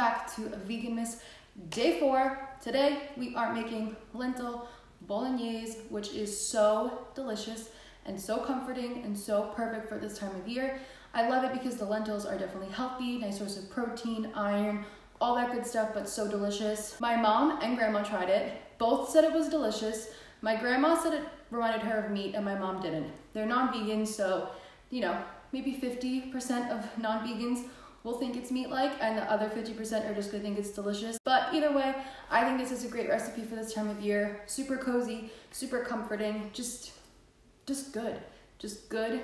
back to Veganmas Day 4. Today we are making lentil bolognese, which is so delicious and so comforting and so perfect for this time of year. I love it because the lentils are definitely healthy, nice source of protein, iron, all that good stuff, but so delicious. My mom and grandma tried it. Both said it was delicious. My grandma said it reminded her of meat and my mom didn't. They're non-vegan, so, you know, maybe 50% of non-vegans will think it's meat-like and the other 50% are just gonna think it's delicious. But either way, I think this is a great recipe for this time of year. Super cozy, super comforting, just good. Just good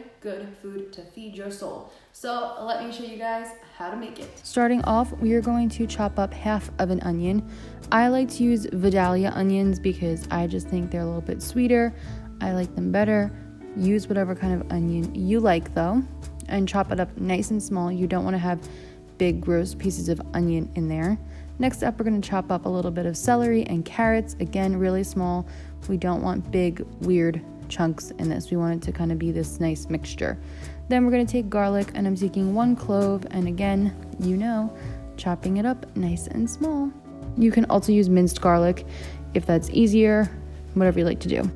food to feed your soul. So let me show you guys how to make it. Starting off, we are going to chop up half of an onion. I like to use vidalia onions because I just think they're a little bit sweeter. I like them better. Use whatever kind of onion you like though, and chop it up nice and small. You don't want to have big gross pieces of onion in there. Next up, we're going to chop up a little bit of celery and carrots, again really small. We don't want big weird chunks in this. We want it to kind of be this nice mixture. Then we're going to take garlic, and I'm taking 1 clove, and again, you know, chopping it up nice and small. You can also use minced garlic if that's easier, whatever you like to do.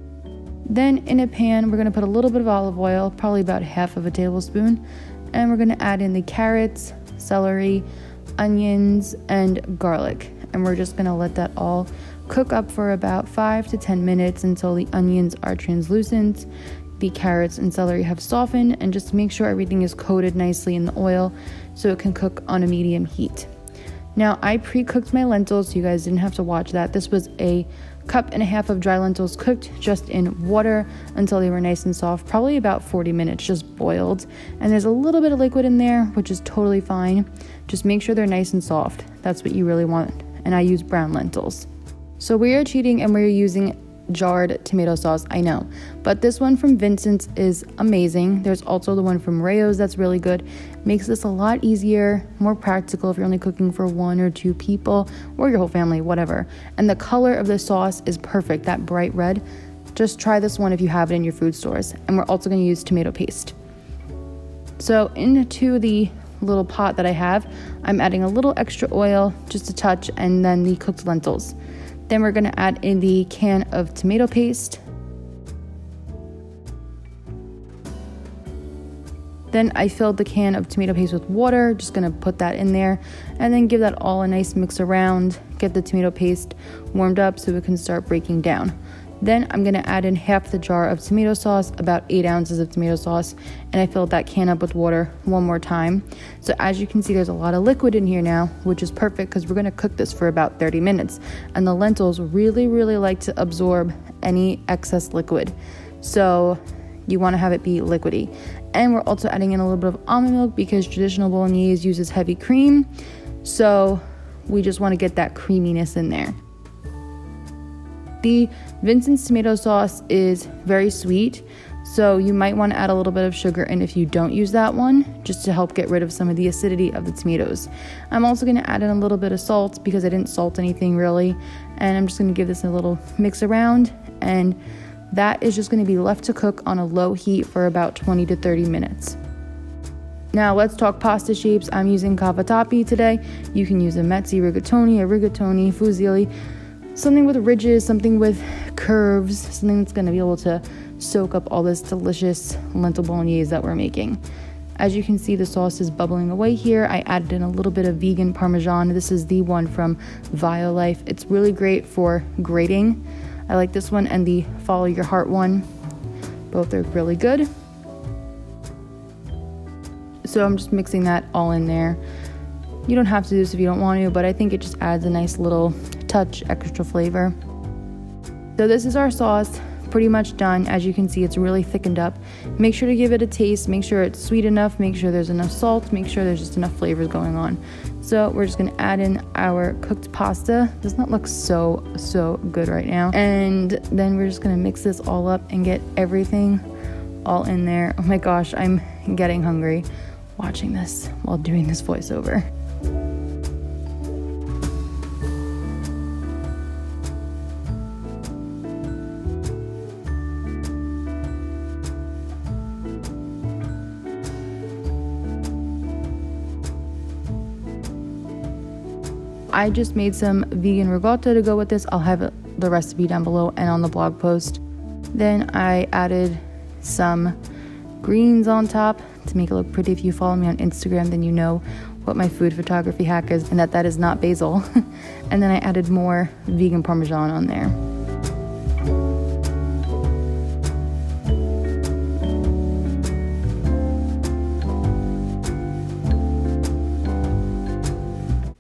Then in a pan, we're going to put a little bit of olive oil, probably about half of a tablespoon, and we're going to add in the carrots, celery, onions, and garlic, and we're just going to let that all cook up for about 5 to 10 minutes until the onions are translucent, the carrots and celery have softened, and just make sure everything is coated nicely in the oil so it can cook on a medium heat. Now, I pre-cooked my lentils, so you guys didn't have to watch that. This was a 1.5 cups of dry lentils cooked just in water until they were nice and soft, probably about 40 minutes, just boiled. And there's a little bit of liquid in there, which is totally fine. Just make sure they're nice and soft. That's what you really want. And I use brown lentils. So we are cheating and we're using jarred tomato sauce, I know, but this one from Vincent is amazing. There's also the one from Rayo's that's really good. Makes this a lot easier, more practical if you're only cooking for 1 or 2 people or your whole family, whatever. And the color of the sauce is perfect, that bright red. Just try this one if you have it in your food stores. And we're also going to use tomato paste. So into the little pot that I have, I'm adding a little extra oil, just a touch, and then the cooked lentils. Then we're going to add in the can of tomato paste. Then I filled the can of tomato paste with water, just going to put that in there, and then give that all a nice mix around, get the tomato paste warmed up so it can start breaking down. Then I'm going to add in half the jar of tomato sauce, about 8 ounces of tomato sauce, and I filled that can up with water one more time. So as you can see, there's a lot of liquid in here now, which is perfect because we're going to cook this for about 30 minutes. And the lentils really like to absorb any excess liquid. So you want to have it be liquidy. And we're also adding in a little bit of almond milk because traditional bolognese uses heavy cream. So we just want to get that creaminess in there. The Vincent's tomato sauce is very sweet, so you might want to add a little bit of sugar in if you don't use that one, just to help get rid of some of the acidity of the tomatoes. I'm also going to add in a little bit of salt because I didn't salt anything really, and I'm just going to give this a little mix around, and that is just going to be left to cook on a low heat for about 20 to 30 minutes. Now let's talk pasta shapes. I'm using cavatappi today. You can use a mezzi rigatoni, a rigatoni, fusilli, something with ridges, something with curves, something that's going to be able to soak up all this delicious lentil bolognese that we're making. As you can see, the sauce is bubbling away here. I added in a little bit of vegan parmesan. This is the one from Violife. It's really great for grating. I like this one and the Follow Your Heart one. Both are really good. So I'm just mixing that all in there. You don't have to do this if you don't want to, but I think it just adds a nice little touch extra flavor. So this is our sauce, pretty much done. As you can see, it's really thickened up. Make sure to give it a taste, make sure it's sweet enough, make sure there's enough salt, make sure there's just enough flavors going on. So we're just going to add in our cooked pasta. Does not look so good right now. And then we're just going to mix this all up and get everything all in there. Oh my gosh, I'm getting hungry watching this while doing this voiceover. I just made some vegan ricotta to go with this. I'll have the recipe down below and on the blog post. Then I added some greens on top to make it look pretty. If you follow me on Instagram, then you know what my food photography hack is, and that is not basil. And then I added more vegan parmesan on there.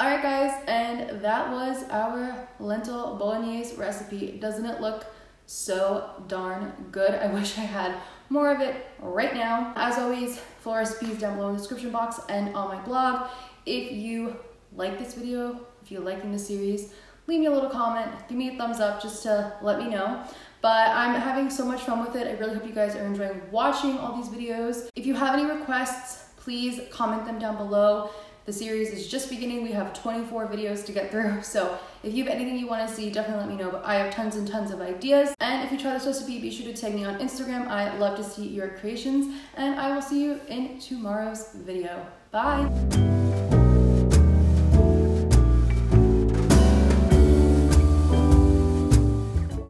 Alright guys, and that was our lentil bolognese recipe. Doesn't it look so darn good? I wish I had more of it right now. As always, full recipes down below in the description box and on my blog. If you like this video, if you're liking the series, leave me a little comment, give me a thumbs up just to let me know. But I'm having so much fun with it. I really hope you guys are enjoying watching all these videos. If you have any requests, please comment them down below. The series is just beginning. We have 24 videos to get through. So if you have anything you want to see, definitely let me know. But I have tons and tons of ideas. And if you try this recipe, be sure to tag me on Instagram. I love to see your creations. And I will see you in tomorrow's video. Bye.